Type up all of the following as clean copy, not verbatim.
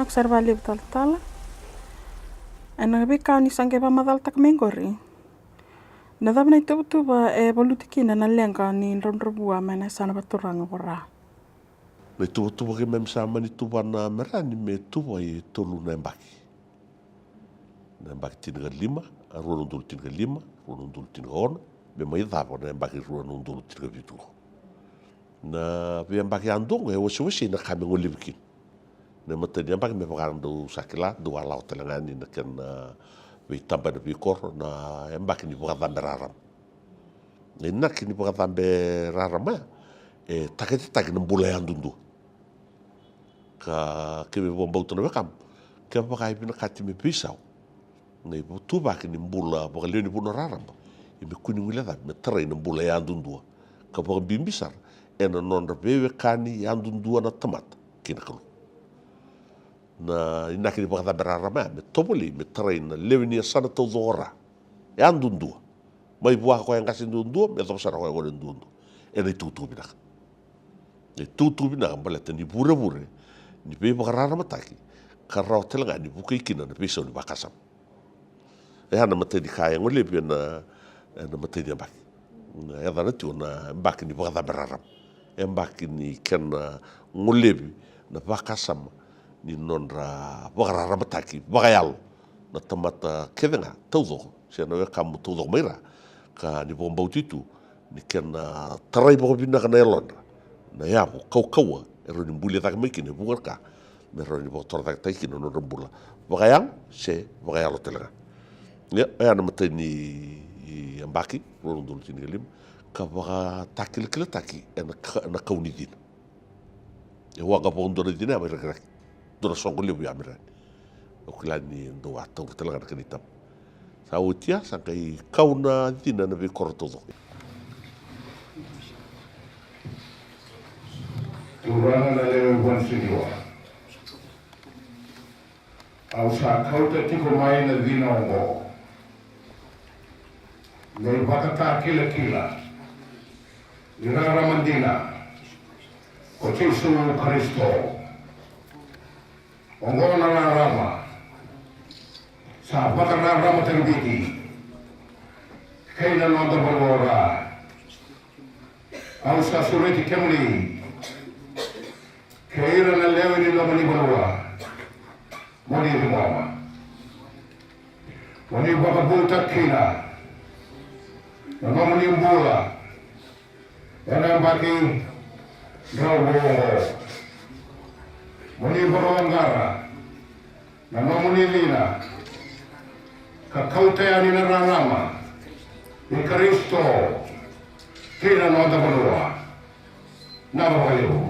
observa live tal. Ana be ka ni sange pa madal tak mengori. Na dab na tu ba e bolutikina na lenga ni ronrobua mana sana baturanga ora. Me tu ke mem sama ni tu na merani me tu e tolu na mbaki. Na mbaki tinga lima, a ruano ndulu tinga lima, ruano ndulu tinga ono, me mai dava na mbaki ruano ndulu tinga vitu. Na be mbaki andongo e wasi na kame ngolibikin. Na mata dia mbaki me pakando sakila do ala hotelangani na ken we tamba de bikor na mbaki ni pakadambe raram. Na nak ni pakadambe raram e taketi na mbula andundu. Ka ke me bomba utona bekam ke pakai pina kati me pisau ngai tu ba ke ni mbula ba le ni buna raram e me kuni ngila da me trai na mbula ya andundua ka ba bimbisar e na non bewe kani ya andundua na tamat kina kalu na ina ke ba da raram me topoli me trai na levini sana to dora ya andundua mai bua ko yang kasi ndundua me to sara ko ngol ndundu e le tutu bina e tutu bina balete ni bure ni pe pakarara mataki karau telanga ni bukai kina na peso ni bakasam e hana mate di kaya ngole pe na mate di mbaki e dana tu na mbaki ni pakada beraram e mbaki ni ken ngole na bakasam ni nonra pakarara mataki bakayal na tamata kedenga todo se no kamu todo mera ka ni bomba utitu ni ken tarai bobina kana elon na ya kau ero ni mbuli tak meki ne bungar ka mero ni botor tak tai kino no rembula bagayang se bagayalo telenga ya ana mate ni ambaki ro ndul tin lim ka baga takil kila taki na kaunidin e waga bondo de dina mera krak do songo libu ya mera o klani ndo ato telenga kanita sautia sakai kauna dina na be korto Turana na leo buwan siniwa. Au sa kauta tiko mai na vina ongo. Nei bakata kila. Nirara mandina. Ko Jesu Kristo. Ongo na rama. Sa bakana rama tembiki. Kaina nonda balora. Au sa sureti kemli. Keira na leo ni lomani balawa. Moni ni mama. Moni baba buta kina. Na moni mbula. Yana baki gawo. Moni baba wangara. Na moni lina. Kakauta yani na rarama. Ni Kristo. Kina na balawa. Na balawa.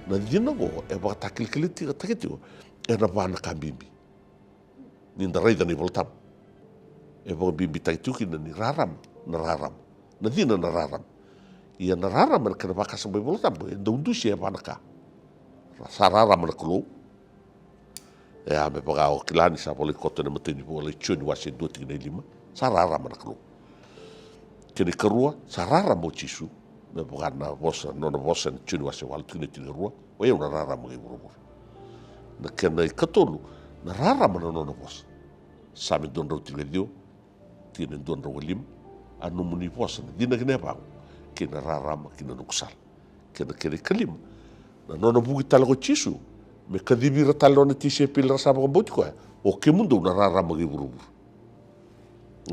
na dina go e ba takil kiliti takitio e na bana kambimbi ni ndarai ni voltam e ba bimbi taituki ni raram na dina na raram ia na raram na kana baka sambai voltam e ndundu se bana ka sa raram na klo e a me paga o kilani sa poli koto na matini po le chuni wasi duti na lima sa raram na klo kini karua sa raram mo chisu na bugana vosa no na vosa chuni wase wal tuni rua o e una rara mo iburu na kena katolu na rara mo no na vosa sabe don ro dio tiene don ro lim anu muni vosa dina kene pa kina rara mo kina nuksal kena kalima na nona bugi tala ko chisu me kadibira tala nona tise pila saba ko boti ko o ke mundo na rarama ge burubur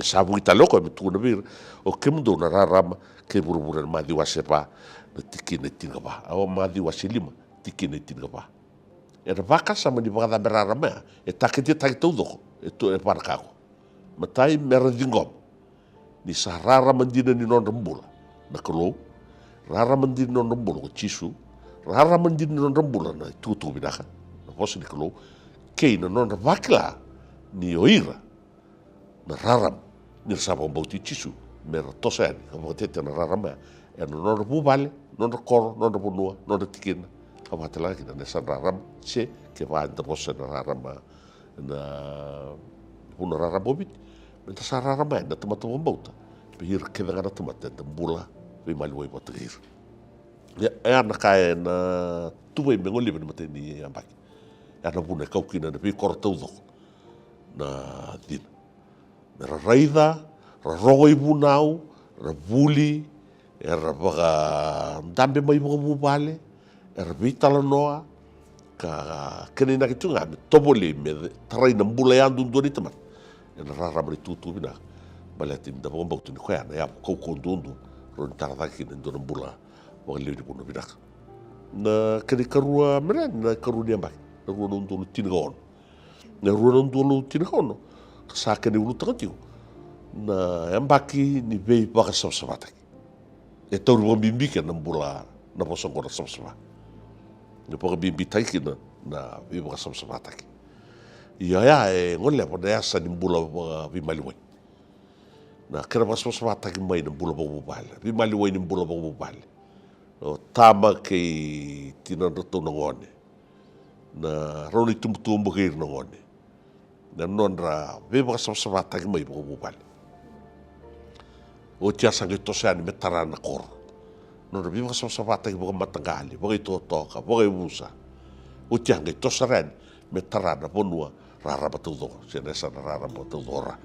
sa bugi tala ko me tuna bir o ke mundo na rarama ke burubur ma di wasepa na tikine tinga ba o ma di wasilima tikine tinga ba era vaka sama di baka rarama e takete todo e to e parkako matai mera dingom ni sa rarama dina ni non rembula na kalo rarama dina non rembula ko chisu rarama dina non rembula na tutu bidaka na posi ni kalo kei na non vakla ni oira na raram ni sabon bauti chisu mera tosani ka tete na rarama e no non bubale non koro non bunua non tikina ka batala ki na sa raram se ke va da posa na rarama na una rarama bit na sa rarama na tomato bauta pihir ke ngana tomate da bula we maloi botir ya ana kai na tuwe me ngoli me mate ni ambaki ana buna kaukina na pi kortau na din na raida roi bunau ra buli era baga dambe mai bu bale era vitala noa ka kene na kitunga me tobole me trai na bula ya dundu ni tamat ena rara mari tutu bina baletin da bomba tu ni kwa na ya ko kondundu ron tarda ki ndo bula wa le di bunu bina na kene karua mera na karunia mai na rua ndu tingon na rua ndu tingon sa kene ulu takati na embaki ni vei baka sabsabata e tau rua bimbi ke na bula na posong kora sabsabata ni poka bimbi taiki na vei baka sabsabata ia e ngole po na asa ni bula vi maliwai na kera baka sabsabata ki mai na bula bobo bale vi maliwai ni bula bobo bale o tama ke tina roto na ngone na roni tumtumbo ke na ngone na nonra vei baka sabsabata ki mai bobo bale o tia sangue tosani me tarana kor no re viva so sabata ki boga matangali boga to toka boga busa o tia ngai tosaran me tarana bonua rara batudo se nessa rara batudora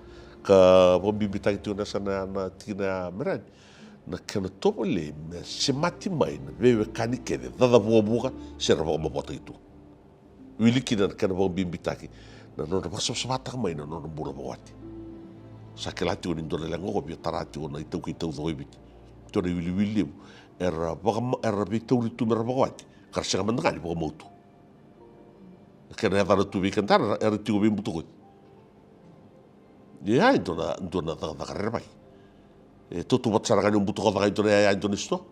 ka bo bibita ki tuna sana na tina meran na kana topole me se mati mai na veve kanike de dada boga se ra boga bota itu wili ki na kana bo bibita ki na no re so sabata mai na no bula bogati sa ke lati ni ndole lango ko bi tarati ona i tau ki tau doi bit to re wili wili era bi tau tu mera bawat kar sa man ngani bo motu ke na dara tu bi kantar era tu bi mutu ko ya ndona da karre bai e to tu batsara ngani mutu ko da ndona ya ndona sto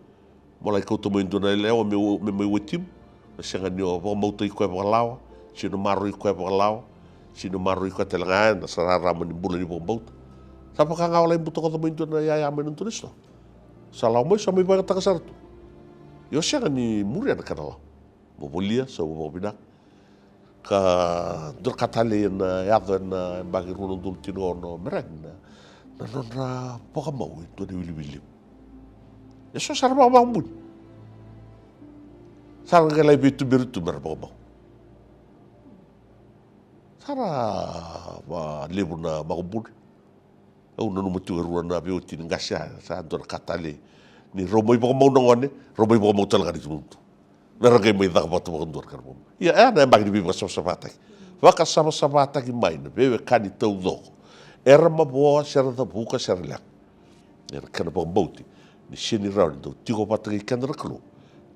mola ko to mo ndona le o me wetim sa ngani o bo motu i ko ba lawa sino maru i ko ba lawa sino maru i ko telanga na sa rama ni bula ni bo motu sapa ka ngawala imbuto ko to na ya men turisto salau mo sa may ba ta kasarto yo siya ni muria na kanala mo bolia sa mo bina ka dur katali na yado na bagi runo dul tino no meren na nonra poka mau to ni wili eso sarba ba mun sar ngalai bitu biru merba ba sara ba libuna magubul o no mutu rua na be uti ngasa sa dor katale ni romoi bo mo ngone romoi bo mo tel gari junto na rage mai da ba to ndor karbo ya na bagni bi so sabata waka sama sabata ki mai na be kani tau do era ma bo ser da buka ser la era kana bo bauti ni sini raund do tigo patri kandra klo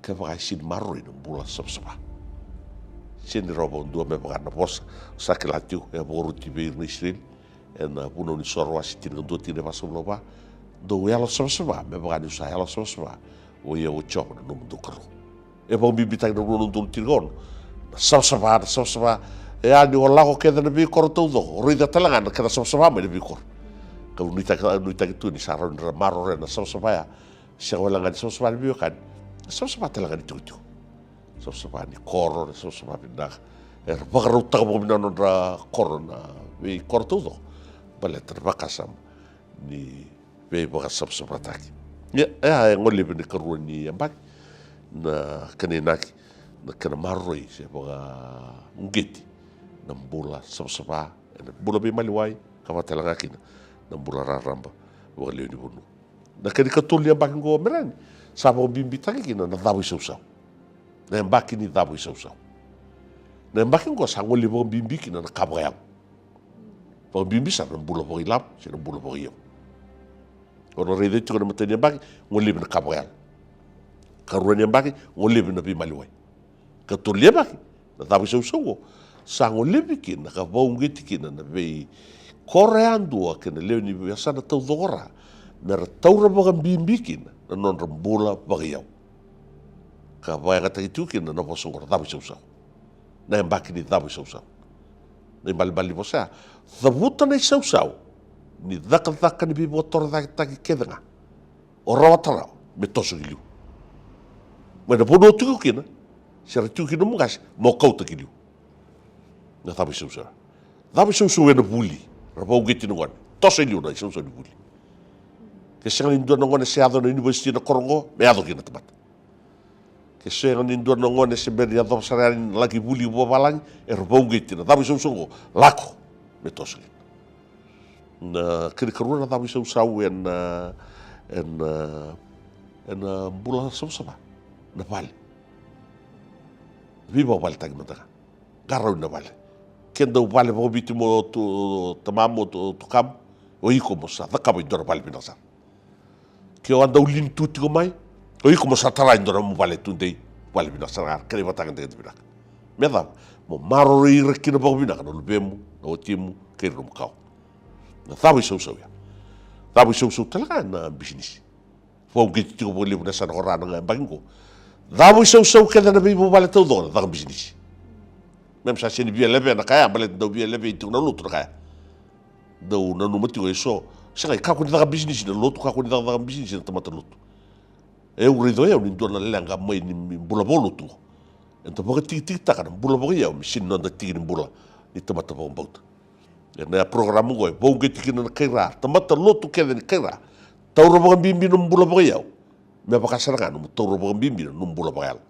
ka va sin marro no bula sabsaba sini robo do me ba na bos sakelatu e bo ruti be ni srin en puno ni sorwa sitin do tine vaso loba do ela sabsaba me ba ni sa ela sabsaba o ye o chop no do kro e bo bibita no no do tirgon sabsaba e ani o lago ke na bi korto do rida talanga na kada sabsaba me bi kor ka unita ki tu ni saron maro re na sabsaba ya se wala ngani sabsaba bi kan sabsaba talanga ni tu sabsaba ni koro sabsaba binda er bagro ta bo no ra korona bi korto do bale terbakasam ni be boga sabsabata ya ngoli ben karu ni ambak na kanenaki na kana marroi se boga ngeti na bula sabsaba na bula be maliwai kama talanga kina na bula raramba boga le ni bunu na kani katoli ambaki go merani sa mo bimbi taki kina na dabu sau na ambaki ni dabu sau na ambaki go sa ngoli bo bimbi kina na kabrayal bo bimbi sa na bula bo ilap si na bula bo iyo ono rede tiko na matani ambaki ngoli na kabrayal karuani ambaki ngoli na bimaliwai katoli ambaki na dabu sau sa ngoli kina ka bongi kina na be koreandua kena leo ni biasa na tau dogora mera taura baga bimbikina na non rambula baga yau ka vai gata itu kina na boso ngora dabu sau na embaki ni dabu sau na bali bosa dabuta na sau ni daka ni bibo tor daka kedanga o rawatara me toso giliu me na bono tu kina sera tu kina mungas mo kauta giliu na dabu sau na buli Rabau geti nungan, tosa iliu na isau ni buli. Ke senga ni dua nungan se ado na university na korongo, me ado kina temat. Ke senga ni dua nungan se beri ado sarani lagi buli buah balang, rabau geti na, tapi isau lako, me tosa kina. Na kiri karuna tapi isau en bula sama, na bali. Viva bali tagi mataka, garau na bali. Kenda o vale mo biti mo tu tamamo tu kam o iko mo sa takabo indora vale binasa ke o anda ulin tuti ko mai o iko mo sa tara indora mo vale tunde vale binasa ar kare batanga de binak meda mo maro ri kina ba binak no bemu no timu ke rum kau na tabu so ya tabu so talaga na business fo giti ko boli na sa hora na bango tabu so ke na bi mo vale todo na business même sa seni bia leve na kaya bale do bia leve itu na lutu na kaya do na no mati so sanga ka ko daga business na lutu ka ko daga business na tamata lutu e u rido ya ni do na lenga mai ni bula bolu tu ento boga tik ta kana bula boga ya mi sin no da tik ni bula ni tamata bo mbot e na program go bo ge tik na kaira tamata lutu ke ni kaira tauro boga bimbi no bula boga ya me ba ka saranga no tauro boga bimbi no bula boga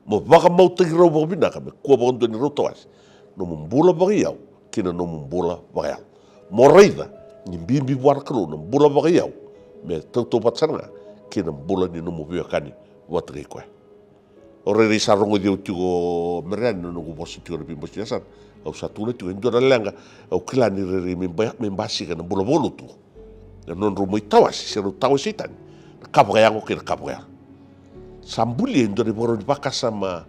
mo baka mau tagi rau baka binaka me kua baka ndoni rau tawas no mumbula baka iau kina no mumbula baka iau mo reida ni bimbi wara kalu no mumbula baka iau me tautou patsaranga kina mumbula ni no mubia kani watagi koe o rei sa rongo diu tigo mereani no kubosu tigo na bimbosi yasan au satuna tigo indora lenga au kilani rei membasi kana bula bolu tu non rumoi tawas seru tawas itan kapaka yango kina kapaka yango sambuli indore boro di baka sama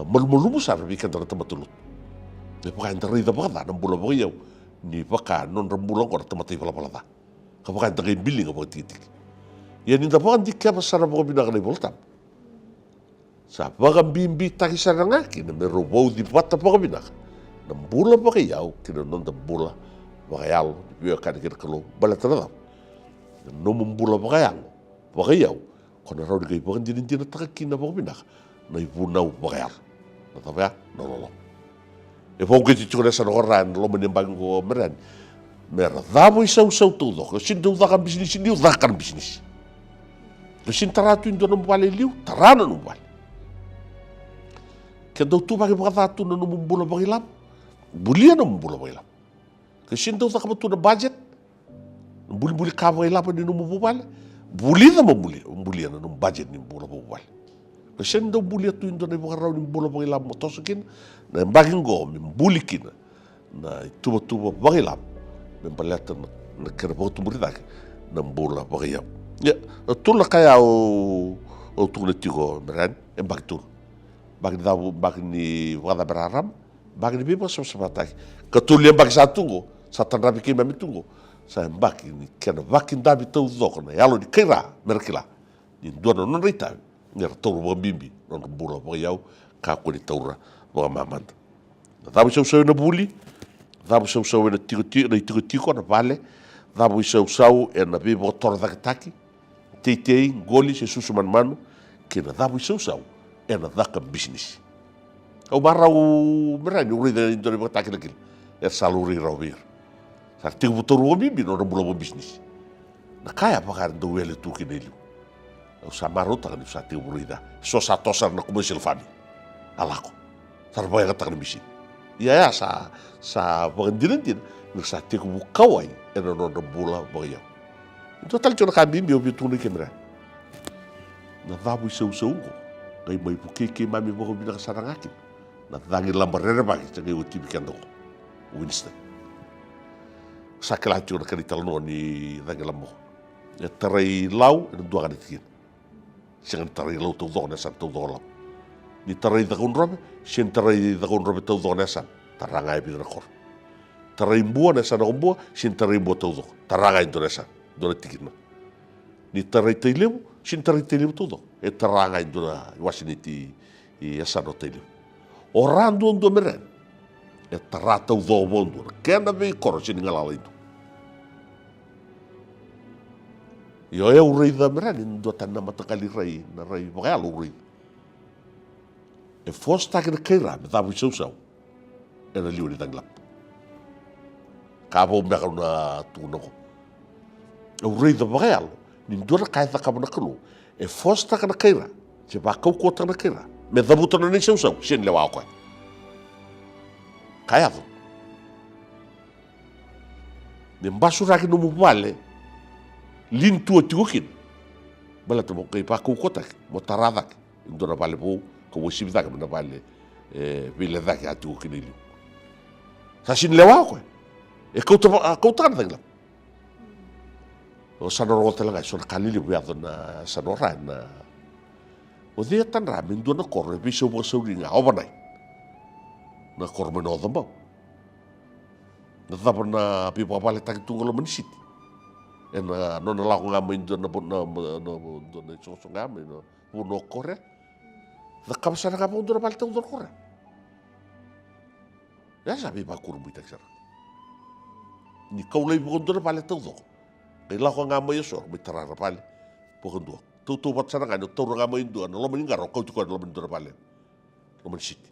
malumulumu sar bikan tara tamatulu de baka ndari da baka na bula boyo ni baka non rambulong ko tamati bala bala ka baka ndari billing ko titik ya ni da baka dikya basara baka binaka ni volta sa baka bimbi taki saranga ki na mero bo di bata baka binaka na bula baka yaw ki na non da bula baka yaw biyo kan kir kalo bala tara no mumbula baka yaw kona rau di kai bagan dina taka kina baga binak na ibu nau bagayar na tapaya na lolo e fo geti chukuna sa noran lo menembang ko meran mera damo isau tudo ko sin do dakan bisnis liu dakan bisnis ko sin taratu indo no vale liu tarana no vale ke do tu bagi baga tu no mumbula bagilam bulia no mumbula bagilam ko sin do dakan tu na budget buli ka bagilam ni no mubale bulia mo bulia na nung budget ni bola bawal. Kasi daw bulia tu indo na ibang ni bola bawal mo tosukin na baging go bulikin na tuba bawal membalata na kerabo tumuridak na bola bawal. Ya tu la kaya o tu na tigo meran bagtul. Bag ni wala beraram bag ni bibo sa sabatak. Katulia bag sa tungo sa tanrabi kay mamitungo. Sa mbaki ni kena vakin dabi tau doko na yalo di kaira merkila ni dona non rita ngar tauru wa bimbi non bula wa yau ka ko ni taura wa mamanda na dabu sau na buli dabu sau na tigo na vale dabu sau na bibo tor taki tei goli se susu manu kena dabu sau na daka business au marau merani urida indore ba takil saluri rawir Sarti butor bimbi no bula bisnis. Na kaya pakar do wele tu kinelu. O samarota kan sa ti burida. So sa tosar na commercial fami. Alako. Sarboy ka takni bisin. Ya sa pagandilin din sa ti ko kawai no bula bagya. Ito tali tona ka bimbi o bituna kemera. Na dhabu sau ngai mai puke mami mo bina kasarangaki. Na dhangi lambarere bagi tangai o tibi kandoko. Winston. Sakela tona kanita no ni dhangi lambo. E tarai lau e dua kali tikin. Siang tarai lau tau dona san tau dona. Ni tarai dakon robe, siang tarai dakon robe tau dona san. Taranga e bina kor. Tarai mbua na san mbua, siang tarai mbua tau dona. Taranga e dona san. Dona tikin. Ni tarai teilemu, siang tarai teilemu tau dona. E taranga e dona wasiniti i asano teilemu. O randu on dua meren. E tarata tau dona bondu. Kena vei koro siang ngalala itu. Yo e urei da merani ndo tana matakali rai na rai vagalo urei. E fosta ke keira me davu sau. E na liuri danglap. Ka bo me na tu no. E urei da vagalo ni ndo na kai taka na kulu. E fosta ke keira. Se ba kau ko na keira. Me davu tana ni sau, sen le wa ko. Kai ado. Ne mbasura ke no mu vale. Lintua tigukin bala to kai pa ku kotak mo taradak indora vale bo ko wosibda ka na vale vile da ka tu kinili sa sin lewa ko e ko ta dangla o sanoro tela ga son kalili bu na sanora na o dia tan ra min do na korre biso bo so ringa overnight na korme no damba na dabna pi pa vale tak tungolo menisiti na no la ko ngam indo na no so ngam no kore da kam sana ka bondo na palta do kore ya sabi ba kur buita sar ni ko le bondo na palta do ke la ko ngam yeso mi tara pale bondo tu bat sana ka no to ngam indo no lo minga ro ko lo bondo na pale lo man sit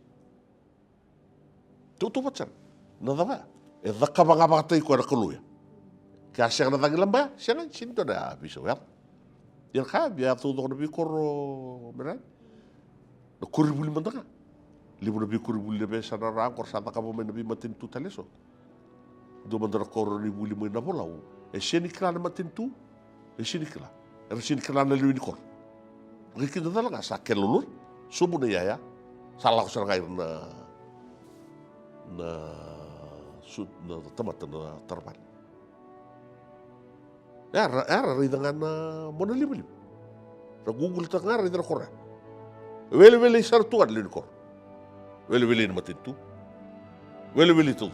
tu bat sana na da e da ka ba ba tai ko ra kuluya ka siang na tangi lamba siang sinto da biso ya dia ka bia tu do bi koro beran no kuribuli mandaka libu no bi kuribuli be sana ra kor sa ka mo men bi matin tu taleso do mandara koro ni buli mo na bola e seni kala matin tu e seni kala na liwi kor riki do dala sa kelulur subu na ya salah sa ngair na sud na tamata na tarban era ri dengan mona lim. Ra Google ta ngara ri kor. Wele sar tu ad lin kor. Wele ni matitu. Wele tu.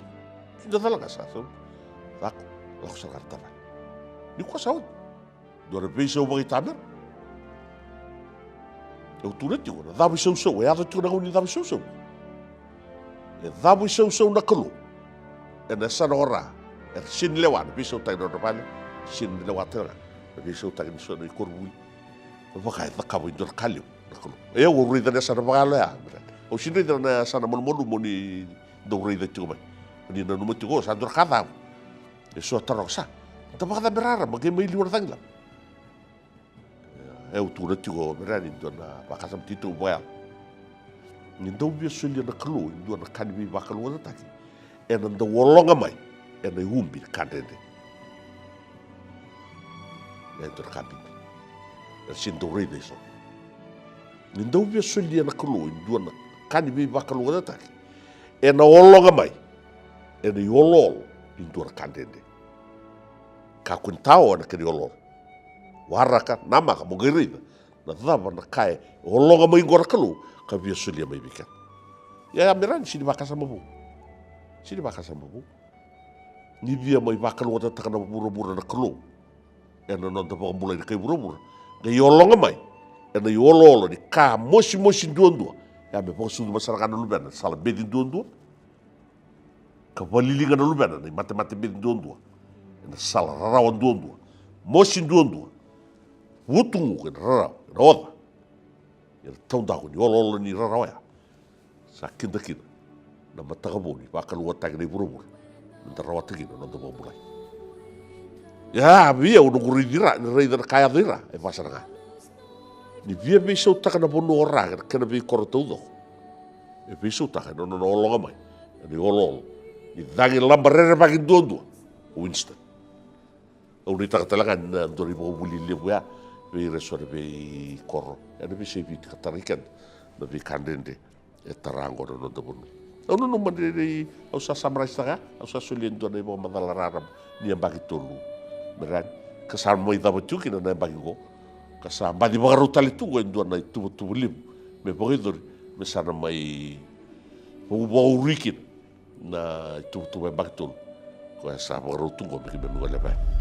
Kinda dala ka sa so. Tak la ko sa karta. Ni ko sa. Do re biso mo itamer. Eu tu net yo, da biso so, ya da tu na ni da biso so. E da biso so na kolo. E na sa ora. E sin lewan biso ta do pale. Sin le watera be so ta ni so ni korbui ba ka ta ka bo dor kalio e o rida na sa ba la o sin rida na sa na mon mo ni do rida tu ba ni na no mo tu sa dor kada e so ta rosa ta ba da berara ma ke mai liur dangla e o tu na tu go berani do na ba ka sam titu ba ni do bi so ni na klo do na kan bi ba klo ta ki e na do wolonga mai e na umbi kadende dentro do cabine. Sin do rei disso. Não via sulia na colo, em duas na cani bi bakalo da tak. E na olonga mai. E na yolol em duas candende. Ka kuntao na kiri yolol. Waraka nama ka mogirida. Na dava na kai olonga mai ngora kalo ka via sulia mai bikan. Ya miran sini bakasa mabu. Sini bakasa mabu. Ni via mai bakalo da tak na buru-buru na kalo. E na non tapa mulai ni kai buru-buru. Ga yolonga mai. E na yololo ni ka mosi duan-dua. Ya me posu masyarakat na lubena. Salah bedin duan-dua. Ka walilinga na lubena. Ni mate-mate bedin duan-dua. E na salah rarawan duan-dua. Mosi duan-dua. Wutungu ke raraw. Na oda. E na taundaku ni yololo ni raraw ya. Sa kinda-kinda. Na matagabo ni. Baka luwa tagi na buru-buru. Nta rawatagina. Nanta mulai. Ya, via o nungu ridira, ni reida na kaya dira, e vasa na nga. Ni via bisau taka na bono ora, kena vi koro taudo. E bisau taka, no olonga mai. Ni ololo. Ni dangi lamba rere bagi duan-dua. Winston. au ni takatalanga na ndori mo buli le bua ve resore ve korro ana ve se vi katarikan na vi kandende e tarango no do bunu ono no mandere au sa samrai saga au sa solien do ne mo madala rara ni ambaki tolu beran ka sa mo ida botu ki na ambaki go ka sa mbadi bagaru tali tu go ndo na tu lim me pogidor me sana mai o rikin na tu ambaki tolu ko sa bagaru tu go me me le ba